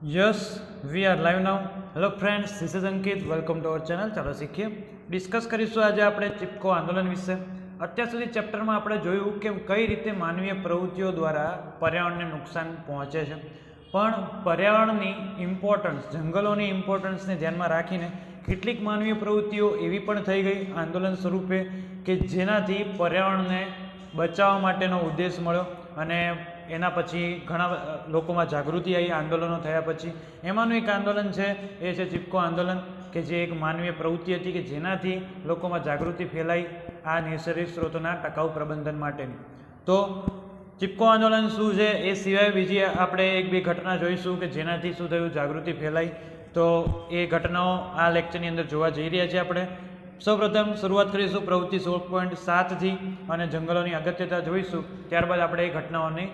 Yes, we are live now. Hello friends, this is Ankit. Welcome to our channel. ચાલો શીખીએ. Discuss કરીશું આજે આપણે ચિપકો આંદોલન વિશે. અત્યાર સુધી ચેપ્ટરમાં આપણે જોયું કે કઈ રીતે માનવીય પ્રવૃત્તિઓ દ્વારા પર્યાવરણને નુકસાન પહોંચે છે. પણ પર્યાવરણની ઇમ્પોર્ટન્સ, જંગલોની ઇમ્પોર્ટન્સને ધ્યાનમાં રાખીને કેટલીક માનવીય પ્રવૃત્તિઓ એવી પણ થઈ ગઈ આંદોલન સ્વરૂપે કે જેનાથી પર્યાવરણને બચાવવા માટેનો ઉદ્દેશ મળ્યો અને એના પછી ઘણા લોકોમાં જાગૃતિ આવી આંદોલનો થયા પછી. એમાંનું એક આંદોલન છે એ છે ચિપકો આંદોલન, કે જે એક માનવીય પ્રવૃત્તિ હતી કે જેનાથી લોકોમાં જાગૃતિ ફેલાઈ આ નૈસર્ગિક સ્ત્રોતોના ટકાઉ પ્રબંધન માટેની. તો ચિપકો આંદોલન શું છે એ સિવાય બીજી આપણે એક બે ઘટના જોઈશું કે જેનાથી શું થયું, જાગૃતિ ફેલાઈ. તો એ ઘટનાઓ આ લેક્ચરની અંદર જોવા જઈ રહ્યા છીએ આપણે. સૌપ્રથમ શરૂઆત કરીશું પ્રવૃત્તિ 16.7થી અને જંગલોની અગત્યતા જોઈશું. ત્યારબાદ આપણે એ ઘટનાઓની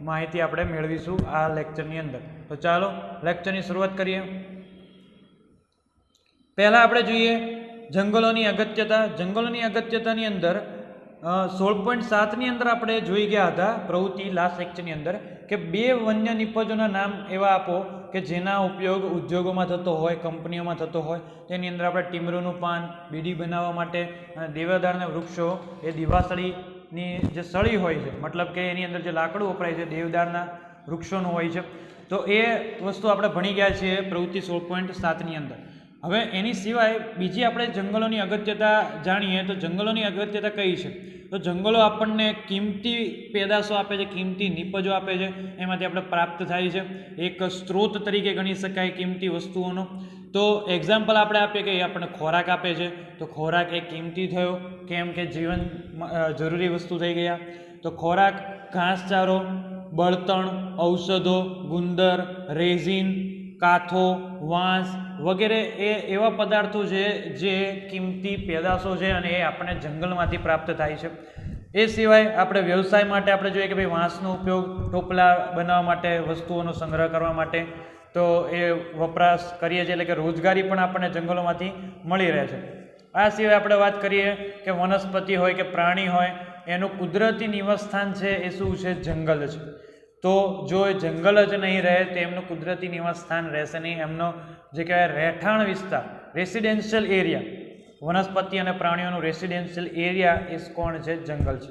માહિતી આપણે મેળવીશું આ લેક્ચરની અંદર. તો ચાલો લેક્ચરની શરૂઆત કરીએ. પહેલાં આપણે જોઈએ જંગલોની અગત્યતા. જંગલોની અગત્યતાની અંદર 16.7ની અંદર આપણે જોઈ ગયા હતા પ્રવૃત્તિ લાસ્ટ લેક્ચરની અંદર કે 2 વન્ય નિપજોના નામ એવા આપો કે જેના ઉપયોગ ઉદ્યોગોમાં થતો હોય, કંપનીઓમાં થતો હોય. તેની અંદર આપણે ટીમરૂનું પાન બીડી બનાવવા માટે અને દેવદારના વૃક્ષો એ દિવાસળીની જે સળી હોય છે, મતલબ કે એની અંદર જે લાકડું વપરાય છે દેવદારના વૃક્ષોનું હોય છે. તો એ વસ્તુ આપણે ભણી ગયા છીએ પ્રવૃત્તિ 16.7ની અંદર. હવે એની સિવાય બીજી આપણે જંગલોની અગત્યતા જાણીએ તો જંગલોની અગત્યતા કઈ છે? તો જંગલો આપણને કિંમતી પેદાશો આપે છે, કિંમતી નિપજો આપે છે, એમાંથી આપણે પ્રાપ્ત થાય છે. એક સ્ત્રોત તરીકે ગણી શકાય કિંમતી વસ્તુઓનો. તો એક્ઝામ્પલ આપણે આપીએ કે એ આપણને ખોરાક આપે છે. તો ખોરાક એ કિંમતી થયો, કેમ કે જીવન જરૂરી વસ્તુ થઈ ગયા. તો ખોરાક, ઘાસચારો, બળતણ, ઔષધો, ગુંદર, રેઝિન, કાથો, વાંસ વગેરે એ એવા પદાર્થો છે જે કિંમતી પેદાશો છે અને એ આપણને જંગલમાંથી પ્રાપ્ત થાય છે. એ સિવાય આપણે વ્યવસાય માટે આપણે જોઈએ કે ભાઈ વાંસનો ઉપયોગ ટોપલા બનાવવા માટે, વસ્તુઓનો સંગ્રહ કરવા માટે તો એ વપરાશ કરીએ છીએ, એટલે કે રોજગારી પણ આપણને જંગલોમાંથી મળી રહે છે. આ સિવાય આપણે વાત કરીએ કે વનસ્પતિ હોય કે પ્રાણી હોય એનું કુદરતી નિવાસસ્થાન છે એ શું છે? જંગલ છે. તો જો એ જંગલ જ નહીં રહે તો એમનું કુદરતી નિવાસ સ્થાન રહેશે નહીં. એમનો જે કહેવાય રહેઠાણ વિસ્તાર, રેસિડેન્શિયલ એરિયા, વનસ્પતિ અને પ્રાણીઓનું રેસિડેન્શિયલ એરિયા એ કોણ છે? જંગલ છે.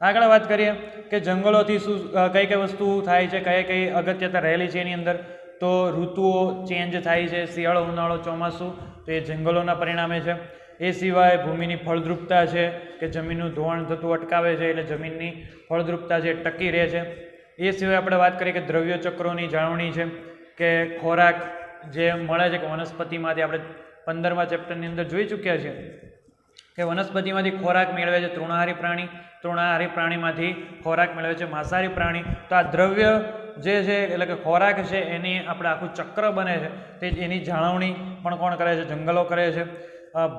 આગળ વાત કરીએ કે જંગલોથી શું કઈ કઈ વસ્તુ થાય છે, કઈ અગત્યતા રહેલી છે એની અંદર. તો ઋતુઓ ચેન્જ થાય છે, શિયાળો, ઉનાળો, ચોમાસું, તો એ જંગલોના પરિણામે છે. એ સિવાય ભૂમિની ફળદ્રુપતા છે કે જમીનનું ધોવાણ થતું અટકાવે છે, એટલે જમીનની ફળદ્રુપતા છે ટકી રહે છે. એ સિવાય આપણે વાત કરીએ કે દ્રવ્ય ચક્રોની જાળવણી છે, કે ખોરાક જે મળે છે કે વનસ્પતિમાંથી આપણે 15મા ચેપ્ટરની અંદર જોઈ ચૂક્યા છીએ કે વનસ્પતિમાંથી ખોરાક મેળવે છે તૃણાહારી પ્રાણી, તૃણાહારી પ્રાણીમાંથી ખોરાક મેળવે છે માંસાહારી પ્રાણી. તો આ દ્રવ્ય જે છે એટલે કે ખોરાક છે એની આપણે આખું ચક્ર બને છે તે એની જાળવણી પણ કોણ કરે છે? જંગલો કરે છે.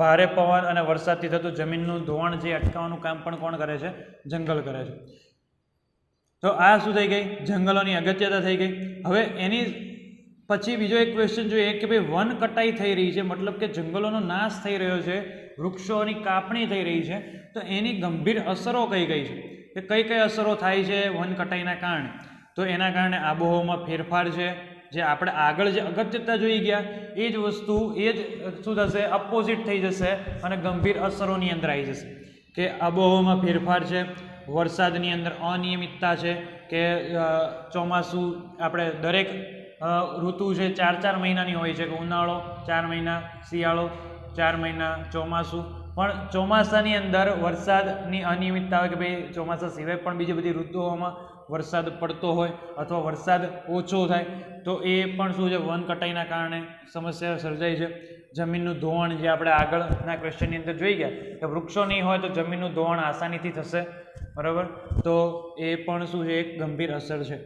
ભારે પવન અને વરસાદથી થતું જમીનનું ધોવાણ જે અટકાવવાનું કામ પણ કોણ કરે છે? જંગલ કરે છે. તો આ શું થઈ ગઈ? જંગલોની અગત્યતા થઈ ગઈ. હવે એની પછી બીજો એક ક્વેશ્ચન જોઈએ કે ભાઈ વન કટાઈ થઈ રહી છે, મતલબ કે જંગલોનો નાશ થઈ રહ્યો છે, વૃક્ષોની કાપણી થઈ રહી છે. તો એની ગંભીર અસરો કઈ કઈ છે, કે કઈ અસરો થાય છે વન કટાઈના કારણે? તો એના કારણે આબોહવામાં ફેરફાર છે. જે આપણે આગળ જે અગત્યતા જોઈ ગયા એ જ વસ્તુ એ જ શું થશે? અપોઝિટ થઈ જશે અને ગંભીર અસરોની અંદર આવી જશે. કે આબોહવામાં ફેરફાર છે, વરસાદની અંદર અનિયમિતતા છે, કે ચોમાસું આપણે દરેક ઋતુ છે 4 મહિનાની હોય છે, કે ઉનાળો 4 મહિના, શિયાળો 4 મહિના, ચોમાસું. પણ ચોમાસાની અંદર વરસાદની અનિયમિતતા હોય કે ભાઈ ચોમાસા સિવાય પણ બીજી બધી ઋતુઓમાં વરસાદ પડતો હોય અથવા વરસાદ ઓછો થાય તો એ પણ શું છે? વન કટાઈના કારણે સમસ્યા સર્જાય છે. જમીનનું ધોવાણ જે આપણે આગળના ક્વેશ્ચનની અંદર જોઈ ગયા કે વૃક્ષો નહીં હોય તો જમીનનું ધોવાણ આસાનીથી થશે, બરાબર. તો એ પણ શું છે? એક ગંભીર અસર છે.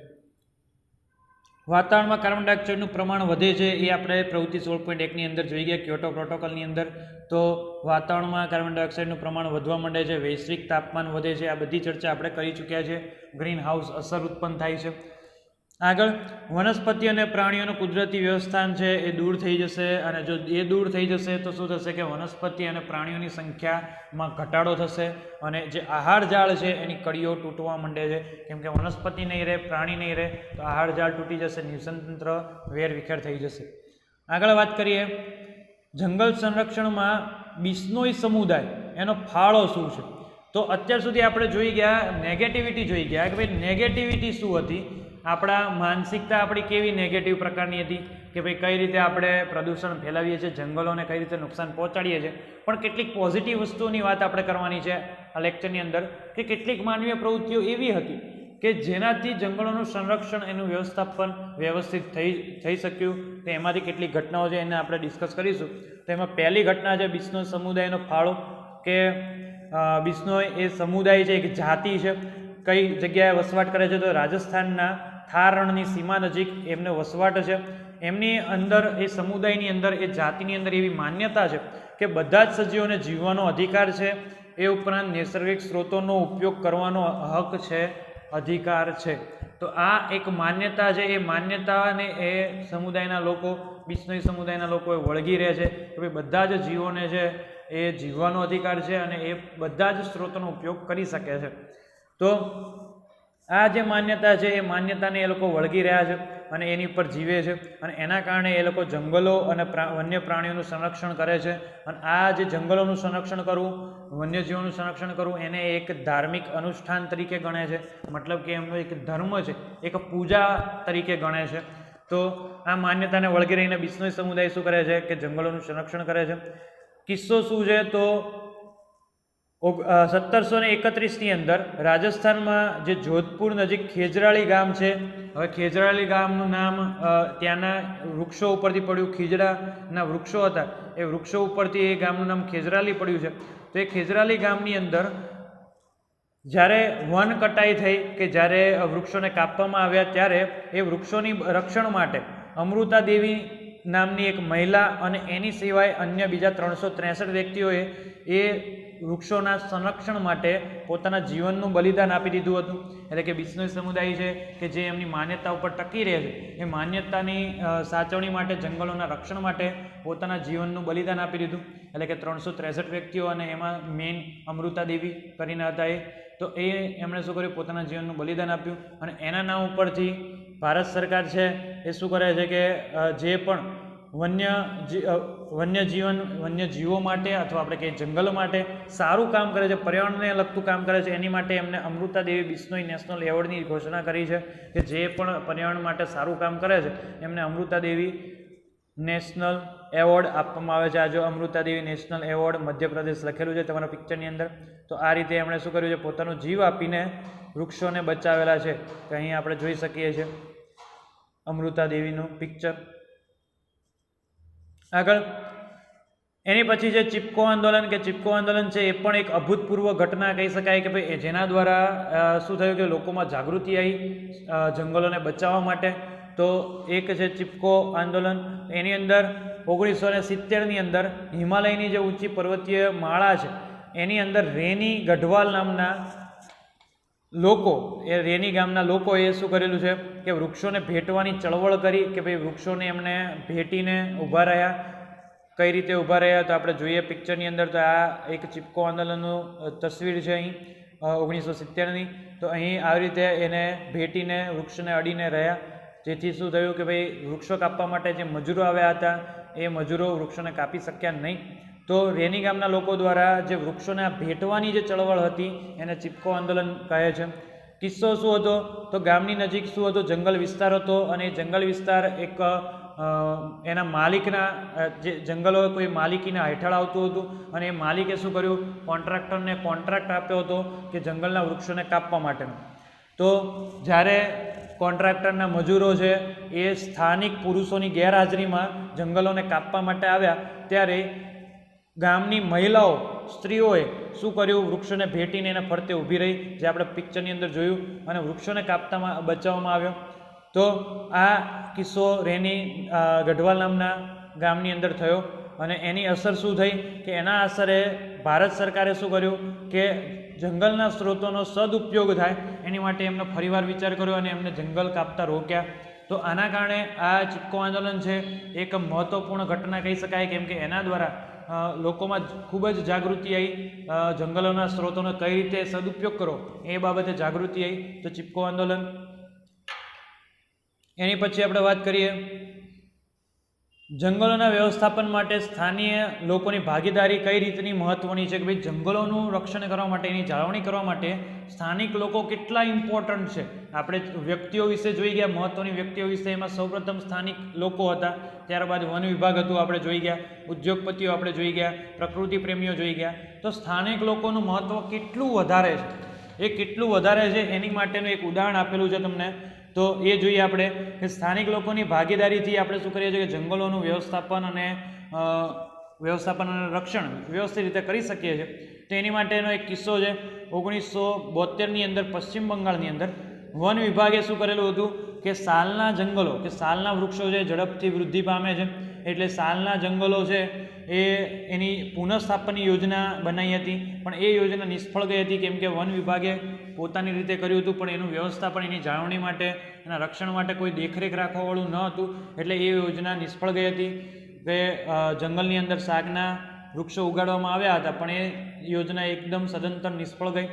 વાતાવરણમાં કાર્બન ડાયોક્સાઇડનું પ્રમાણ વધે છે એ આપણે પ્રવૃત્તિ 16.1ની અંદર જોઈ ગયા ક્યોટો પ્રોટોકોલની અંદર. તો વાતાવરણમાં કાર્બન ડાયોક્સાઇડનું પ્રમાણ વધવા માંડે છે, વૈશ્વિક તાપમાન વધે છે, આ બધી ચર્ચા આપણે કરી ચૂક્યા છે. ગ્રીન હાઉસ અસર ઉત્પન્ન થાય છે. આગળ વનસ્પતિ અને પ્રાણીઓનું કુદરતી વ્યવસ્થાન છે એ દૂર થઈ જશે, અને જો એ દૂર થઈ જશે તો શું થશે કે વનસ્પતિ અને પ્રાણીઓની સંખ્યામાં ઘટાડો થશે, અને જે આહાર જાળ છે એની કડીઓ તૂટવા માંડે છે. કેમ કે વનસ્પતિ નહીં રહે, પ્રાણી નહીં રહે તો આહાર જાળ તૂટી જશે, નિવસનતંત્ર વેરવિખેર થઈ જશે. આગળ વાત કરીએ જંગલ સંરક્ષણમાં બિશ્નોઈ સમુદાય એનો ફાળો શું છે. તો અત્યાર સુધી આપણે જોઈ ગયા નેગેટિવિટી જોઈ ગયા કે ભાઈ નેગેટિવિટી શું હતી, આપણા માનસિકતા આપણી કેવી નેગેટિવ પ્રકારની હતી કે ભાઈ કઈ રીતે આપણે પ્રદૂષણ ફેલાવીએ છીએ, જંગલોને કઈ રીતે નુકસાન પહોંચાડીએ છીએ. પણ કેટલીક પોઝિટિવ વસ્તુઓની વાત આપણે કરવાની છે આ લેક્ચરની અંદર, કે કેટલીક માનવીય પ્રવૃત્તિઓ એવી હતી કે જેનાથી જંગલોનું સંરક્ષણ, એનું વ્યવસ્થાપન વ્યવસ્થિત થઈ શક્યું. તો એમાંથી કેટલીક ઘટનાઓ છે એને આપણે ડિસ્કસ કરીશું. તો એમાં પહેલી ઘટના છે બિશ્નોઈ સમુદાયનો ફાળો, કે બિશ્નોઈ એ સમુદાય છે, એક જાતિ છે. કઈ જગ્યાએ વસવાટ કરે છે તો રાજસ્થાનના થાર રણની સીમા નજીક એમને વસવાટ છે. એમની અંદર, એ સમુદાયની અંદર, એ જાતિની અંદર એવી માન્યતા છે કે બધા જ સજીવોને જીવવાનો અધિકાર છે. એ ઉપરાંત નૈસર્ગિક સ્ત્રોતોનો ઉપયોગ કરવાનો હક છે, અધિકાર છે. તો આ એક માન્યતા છે. એ માન્યતાને એ સમુદાયના લોકો, બિશ્નોઈ સમુદાયના લોકોએ વળગી રહે છે કે ભાઈ બધા જ જીવોને છે એ જીવવાનો અધિકાર છે અને એ બધા જ સ્ત્રોતોનો ઉપયોગ કરી શકે છે. તો આ જે માન્યતા છે એ માન્યતાને એ લોકો વળગી રહ્યા છે અને એની પર જીવે છે, અને એના કારણે એ લોકો જંગલો અને વન્ય પ્રાણીઓનું સંરક્ષણ કરે છે. અને આ જે જંગલોનું સંરક્ષણ કરવું, વન્યજીવોનું સંરક્ષણ કરવું, એને એક ધાર્મિક અનુષ્ઠાન તરીકે ગણે છે. મતલબ કે એમનો એક ધર્મ છે, એક પૂજા તરીકે ગણે છે. તો આ માન્યતાને વળગી રહીને બિશ્નોઈ સમુદાય શું કરે છે કે જંગલોનું સંરક્ષણ કરે છે. કિસ્સો શું છે તો 1731ની અંદર રાજસ્થાનમાં જે જોધપુર નજીક ખેજરાળી ગામ છે. હવે ખેજરાળી ગામનું નામ ત્યાંના વૃક્ષો ઉપરથી પડ્યું. ખીજડાના વૃક્ષો હતા, એ વૃક્ષો ઉપરથી એ ગામનું નામ ખેજરાળી પડ્યું છે. તો એ ખેજરાળી ગામની અંદર જ્યારે વન કટાઈ થઈ, કે જ્યારે વૃક્ષોને કાપવામાં આવ્યા, ત્યારે એ વૃક્ષોની રક્ષણ માટે અમૃતા દેવી નામની એક મહિલા અને એની સિવાય અન્ય બીજા 363 વ્યક્તિઓએ એ વૃક્ષોના સંરક્ષણ માટે પોતાના જીવનનું બલિદાન આપી દીધું હતું. એટલે કે બિશ્નોઈ સમુદાય છે કે જે એમની માન્યતા ઉપર ટકી રહે છે, એ માન્યતાની સાચવણી માટે, જંગલોના રક્ષણ માટે પોતાના જીવનનું બલિદાન આપી દીધું. એટલે કે 363 વ્યક્તિઓ, અને એમાં મેઇન અમૃતા દેવી કરીને હતા એ. તો એ એમણે શું કર્યું, પોતાના જીવનનું બલિદાન આપ્યું. અને એના નામ ઉપરથી ભારત સરકાર છે એ શું કરે છે કે જે પણ વન્યજીવો માટે અથવા આપણે કહીએ જંગલો માટે સારું કામ કરે છે, પર્યાવરણને લગતું કામ કરે છે, એની માટે એમને અમૃતા દેવી બિશ્નોઈ નેશનલ એવોર્ડની ઘોષણા કરી છે કે જે પણ પર્યાવરણ માટે સારું કામ કરે છે એમને અમૃતા દેવી નેશનલ એવોર્ડ આપવામાં આવે છે. આ જો અમૃતા દેવી નેશનલ એવોર્ડ મધ્યપ્રદેશ લખેલું છે તમારા પિક્ચરની અંદર. તો આ રીતે એમણે શું કર્યું છે, પોતાનો જીવ આપીને વૃક્ષોને બચાવેલા છે. તો અહીં આપણે જોઈ શકીએ છીએ અમૃતા દેવીનું પિક્ચર. આગળ એની પછી જે ચિપકો આંદોલન, કે ચિપકો આંદોલન છે એ પણ એક અભૂતપૂર્વ ઘટના કહી શકાય કે ભાઈ જેના દ્વારા શું થયું કે લોકોમાં જાગૃતિ આવી જંગલોને બચાવવા માટે. તો એક છે ચિપકો આંદોલન. એની અંદર 1970ની અંદર હિમાલયની જે ઊંચી પર્વતીય માળા છે એની અંદર રેની ગઢવાલ નામના લોકો, એ રેની ગામના લોકોએ શું કરેલું છે કે વૃક્ષોને ભેટવાની ચળવળ કરી, કે ભાઈ વૃક્ષોને એમને ભેટીને ઊભા રહ્યા. કઈ રીતે ઊભા રહ્યા તો આપણે જોઈએ પિક્ચરની અંદર. તો આ એક ચિપકો આંદોલનનું તસવીર છે અહીં 1970ની. તો અહીં આવી રીતે એને ભેટીને વૃક્ષને અડીને રહ્યા, જેથી શું થયું કે ભાઈ વૃક્ષો કાપવા માટે જે મજૂરો આવ્યા હતા એ મજૂરો વૃક્ષોને કાપી શક્યા નહીં. તો રેની ગામના લોકો દ્વારા જે વૃક્ષોને ભેટવાની જે ચળવળ હતી એને ચિપકો આંદોલન કહે છે. કિસ્સો શું હતો તો ગામની નજીક શું હતો, જંગલ વિસ્તાર હતો, અને એ જંગલ વિસ્તાર એક એના માલિકના, જે જંગલો કોઈ માલિકીના હેઠળ આવતું હતું, અને એ માલિકે શું કર્યું, કોન્ટ્રાક્ટરને કોન્ટ્રાક્ટ આપ્યો હતો કે જંગલના વૃક્ષોને કાપવા માટેનો. તો જ્યારે કોન્ટ્રાક્ટરના મજૂરો છે એ સ્થાનિક પુરુષોની ગેરહાજરીમાં જંગલોને કાપવા માટે આવ્યા, ત્યારે ગામની મહિલાઓ, સ્ત્રીઓએ શું કર્યું, વૃક્ષોને ભેટીને એને ફરતે ઊભી રહી, જે આપણે પિક્ચરની અંદર જોયું, અને વૃક્ષોને બચાવવામાં આવ્યો. તો આ કિસ્સો રેની ગઢવાલ નામના ગામની અંદર થયો. અને એની અસર શું થઈ કે એના આશરે ભારત સરકારે શું કર્યું કે જંગલના સ્ત્રોતોનો સદુપયોગ થાય એની માટે એમને ફરીવાર વિચાર કર્યો અને એમને જંગલ કાપતા રોક્યા. તો આના કારણે આ ચિપકો આંદોલન છે એક મહત્ત્વપૂર્ણ ઘટના કહી શકાય, કેમ કે એના દ્વારા લોકોમાં ખૂબ જ જાગૃતિ આવી, જંગલોના સ્ત્રોતોનો કઈ રીતે સદુપયોગ કરો એ બાબતે જાગૃતિ આવી. તો ચિપકો આંદોલન. એની પછી આપણે વાત કરીએ જંગલોના વ્યવસ્થાપન માટે સ્થાનીય લોકોની ભાગીદારી કઈ રીતની મહત્ત્વની છે કે ભાઈ જંગલોનું રક્ષણ કરવા માટે, એની જાળવણી કરવા માટે સ્થાનિક લોકો કેટલા ઇમ્પોર્ટન્ટ છે. આપણે વ્યક્તિઓ વિશે જોઈ ગયા, મહત્ત્વની વ્યક્તિઓ વિશે. એમાં સૌપ્રથમ સ્થાનિક લોકો હતા, ત્યારબાદ વન વિભાગ હતું આપણે જોઈ ગયા, ઉદ્યોગપતિઓ આપણે જોઈ ગયા, પ્રકૃતિ પ્રેમીઓ જોઈ ગયા. તો સ્થાનિક લોકોનું મહત્ત્વ કેટલું વધારે છે, એ કેટલું વધારે છે એની માટેનું એક ઉદાહરણ આપેલું છે તમને. તો એ જોઈએ આપણે કે સ્થાનિક લોકોની ભાગીદારીથી આપણે શું કરીએ છીએ કે જંગલોનું વ્યવસ્થાપન અને રક્ષણ વ્યવસ્થિત રીતે કરી શકીએ છીએ. તો એની માટેનો એક કિસ્સો છે. 1972ની અંદર પશ્ચિમ બંગાળની અંદર વન વિભાગે શું કરેલું હતું કે સાલના જંગલો કે સાલના વૃક્ષો જે ઝડપથી વૃદ્ધિ પામે છે, એટલે સાલના જંગલો છે એની પુનઃસ્થાપનની યોજના બનાવી હતી. પણ એ યોજના નિષ્ફળ ગઈ હતી, કેમ કે વન વિભાગે પોતાની રીતે કર્યું હતું, પણ એનું વ્યવસ્થાપન, એની જાળવણી માટે, એના રક્ષણ માટે કોઈ દેખરેખ રાખવાવાળું ન હતું. એટલે એ યોજના નિષ્ફળ ગઈ હતી કે જંગલની અંદર શાકના વૃક્ષો ઉગાડવામાં આવ્યા હતા, પણ એ યોજના એકદમ સદંતર નિષ્ફળ ગઈ.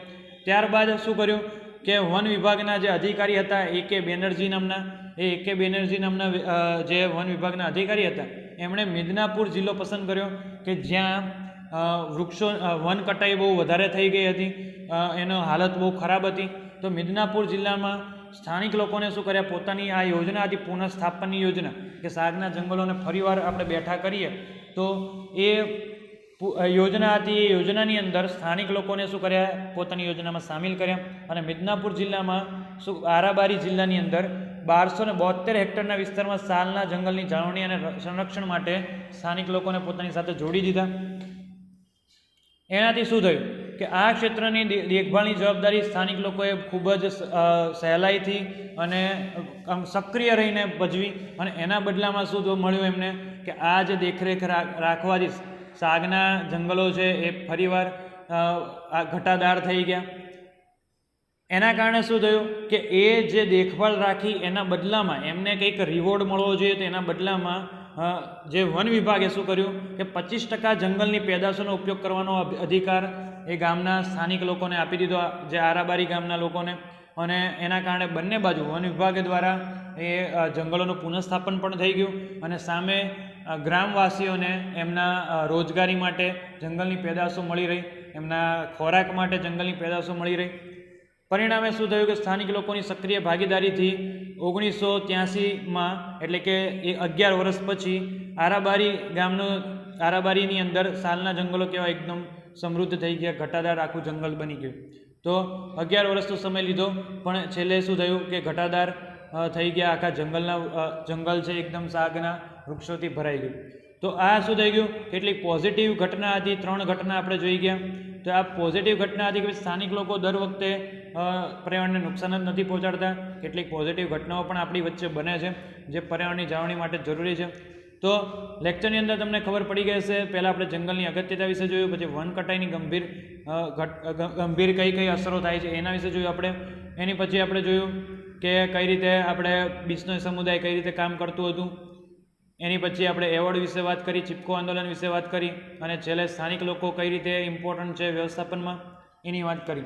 ત્યારબાદ શું કર્યું કે વન વિભાગના જે અધિકારી હતા A.K. બેનર્જી નામના જે વન વિભાગના અધિકારી હતા, એમણે મિદનાપુર જિલ્લો પસંદ કર્યો કે જ્યાં વન કટાઈ બહુ વધારે થઈ ગઈ હતી, એનો હાલત બહુ ખરાબ હતી. તો મિદનાપુર જિલ્લામાં સ્થાનિક લોકોને શું કર્યા, પોતાની આ યોજના હતી પુનઃસ્થાપનની યોજના કે શાકના જંગલોને ફરીવાર આપણે બેઠા કરીએ. તો એ યોજના હતી, એ યોજનાની અંદર સ્થાનિક લોકોને શું કર્યા, પોતાની યોજનામાં સામેલ કર્યા. અને મિદનાપુર જિલ્લામાં આરાબારી જિલ્લાની અંદર 1272 હેક્ટરના વિસ્તારમાં સાલના જંગલની જાળવણી અને સંરક્ષણ માટે સ્થાનિક લોકોને પોતાની સાથે જોડી દીધા. એનાથી શું થયું કે આ ક્ષેત્રની દેખભાળની જવાબદારી સ્થાનિક લોકોએ ખૂબ જ સહેલાઈથી અને સક્રિય રહીને ભજવી. અને એના બદલામાં શું મળ્યું એમને કે આ જે દેખરેખ રાખવાથી સાગના જંગલો છે એ ફરીવાર ઘટાદાર થઈ ગયા. એના કારણે શું થયું કે એ જે દેખભાળ રાખી એના બદલામાં એમને કંઈક રિવોર્ડ મળવો જોઈએ. તો એના બદલામાં જે વન વિભાગે શું કર્યું કે 25% જંગલની પેદાશોનો ઉપયોગ કરવાનો અધિકાર એ ગામના સ્થાનિક લોકોને આપી દીધો, જે આરાબારી ગામના લોકોને. અને એના કારણે બંને બાજુ વન વિભાગ દ્વારા એ જંગલોનું પુનઃસ્થાપન પણ થઈ ગયું, અને સામે ગ્રામવાસીઓને એમના રોજગારી માટે જંગલની પેદાશો મળી રહી, એમના ખોરાક માટે જંગલની પેદાશો મળી રહી. પરિણામે શું થયું કે સ્થાનિક લોકોની સક્રિય ભાગીદારીથી 1983માં, એટલે કે 11 વર્ષ પછી, આરાબારીની અંદર સાલના જંગલો કેવા એકદમ સમૃદ્ધ થઈ ગયા, ઘટાદાર આખું જંગલ બની ગયું. તો 11 વર્ષનો સમય લીધો, પણ છેલ્લે શું થયું કે ઘટાદાર થઈ ગયા, આખા જંગલ છે એકદમ શાકના વૃક્ષોથી ભરાઈ ગયું. તો આ શું થઈ ગયું, કેટલીક પોઝિટિવ ઘટના હતી, 3 ઘટના આપણે જોઈ ગયા. તો આ પોઝિટિવ ઘટના હતી કે સ્થાનિક લોકો દર વખતે પર્યાવરણને નુકસાન જ નથી પહોંચાડતા. કેટલીક પોઝિટિવ ઘટનાઓ પણ આપણી વચ્ચે બને છે, જે પર્યાવરણની જાળવણી માટે જરૂરી છે. તો લેક્ચરની અંદર તમને ખબર પડી ગઈ હશે. પહેલાં આપણે જંગલની અગત્યતા વિશે જોયું, પછી વન કટાઈની ગંભીર કઈ અસરો થાય છે એના વિશે જોયું આપણે. એની પછી આપણે જોયું કે કઈ રીતે આપણે બિશ્નોઈ સમુદાય કઈ રીતે કામ કરતું હતું. એની પછી આપણે એવોર્ડ વિશે વાત કરી, ચિપકો આંદોલન વિશે વાત કરી, અને છેલ્લે સ્થાનિક લોકો કઈ રીતે ઇમ્પોર્ટન્ટ છે વ્યવસ્થાપનમાં એની વાત કરી.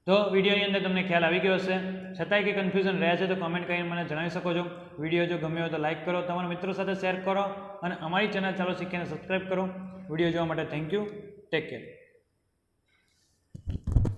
તો વિડીયોની અંદર તમને ખ્યાલ આવી ગયો હશે. છતાંય કંઈ કન્ફ્યુઝન રહ્યા છે તો કમેન્ટ કરીને મને જણાવી શકો છો. વિડીયો જો ગમ્યો હોય તો લાઇક કરો, તમારા મિત્રો સાથે શેર કરો, અને અમારી ચેનલ ચાલો શીખીને સબસ્ક્રાઈબ કરો. વિડીયો જોવા માટે થેન્ક યુ. Take care.